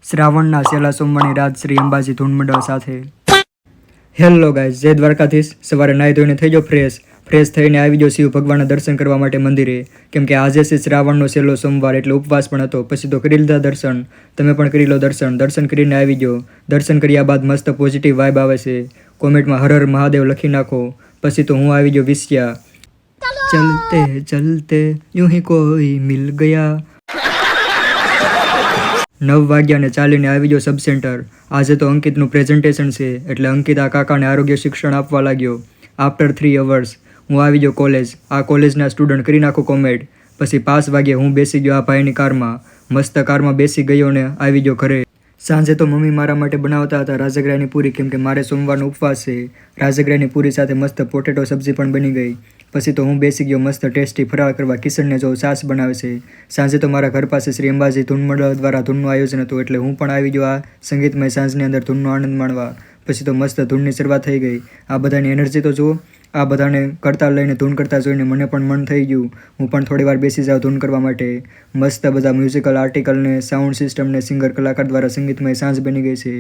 શ્રાવણના છેલ્લા સોમવારની રાત શ્રી અંબાજી ધૂન મંડળ સાથે. હેલો ગાઈઝ, જય દ્વારકાધીશ. સવારે નાહી ધોઈને થઈ જાઓ ફ્રેશ થઈને આવી જાઓ શિવ ભગવાનના દર્શન કરવા માટે મંદિરે, કેમ કે આજે છે શ્રાવણનો છેલ્લો સોમવાર એટલે ઉપવાસ પણ હતો. પછી તો કરી લીધા દર્શન, તમે પણ કરી લો દર્શન કરીને આવી જાઓ. દર્શન કર્યા બાદ મસ્ત પોઝિટિવ વાઇબ આવે છે. કોમેન્ટમાં હર હર મહાદેવ લખી નાખો. પછી તો હું આવી જાઉં વિસ્યા. ચલતે ચલતે यूं ही कोई मिल गया. 9 વાગ્યાને ચાલીને આવી જાઓ સબ સેન્ટર. આજે તો અંકિતનું પ્રેઝન્ટેશન છે એટલે અંકિત આ કાકાને આરોગ્ય શિક્ષણ આપવા લાગ્યો. આફ્ટર 3 અવર્સ હું આવી ગયો કોલેજ. આ કોલેજના સ્ટુડન્ટ કરી નાખો કોમેન્ટ. પછી 5 વાગ્યે હું બેસી ગયો આ ભાઈની કારમાં. મસ્ત કારમાં બેસી ગયો ને આવી ગયો ઘરે. સાંજે તો મમ્મી મારા માટે બનાવતા હતા રાજગરાની પૂરી, કેમ કે મારે સોમવારનો ઉપવાસ છે. રાજગરાની પૂરી સાથે મસ્ત પોટેટો સબ્જી પણ બની ગઈ. પછી તો હું બેસી ગયો મસ્ત ટેસ્ટી ફરાળ કરવા. કિશનને જો છાશ બનાવે છે. સાંજે તો મારા ઘર પાસે શ્રી અંબાજી ધૂન મંડળ દ્વારા ધૂનનું આયોજન હતું એટલે હું પણ આવી ગયો આ સંગીતમય સાંજની અંદર ધૂનનો આનંદ માણવા. પછી તો મસ્ત ધૂનની શરૂઆત થઈ ગઈ. આ બધાની એનર્જી તો જુઓ. આ બધાને કરતા લઈને ધૂન કરતા જોઈને મને પણ મન થઈ ગયું હું પણ થોડી વાર બેસી જાઉં ધૂન કરવા માટે. મસ્ત બધા મ્યુઝિકલ આર્ટિકલને સાઉન્ડ સિસ્ટમને સિંગર કલાકાર દ્વારા સંગીતમય સાંજ બની ગઈ છે.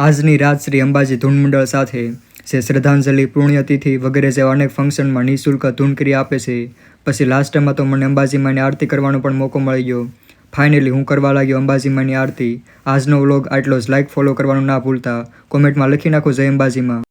આજની રાત શ્રી અંબાજી ધૂન મંડળ સાથે છે શ્રદ્ધાંજલિ, પુણ્યતિથિ વગેરે જેવા અનેક ફંક્શનમાં નિઃશુલ્ક ધૂન કરી આપે છે. પછી લાસ્ટમાં તો મને અંબાજી માની આરતી કરવાનો પણ મોકો મળી ગયો. ફાઇનલી હું કરવા લાગ્યો અંબાજી માની આરતી. આજનો વ્લોગ આટલો જ. લાઇક ફોલો કરવાનું ના ભૂલતા. કોમેન્ટમાં લખી નાખો જય અંબાજીમાં.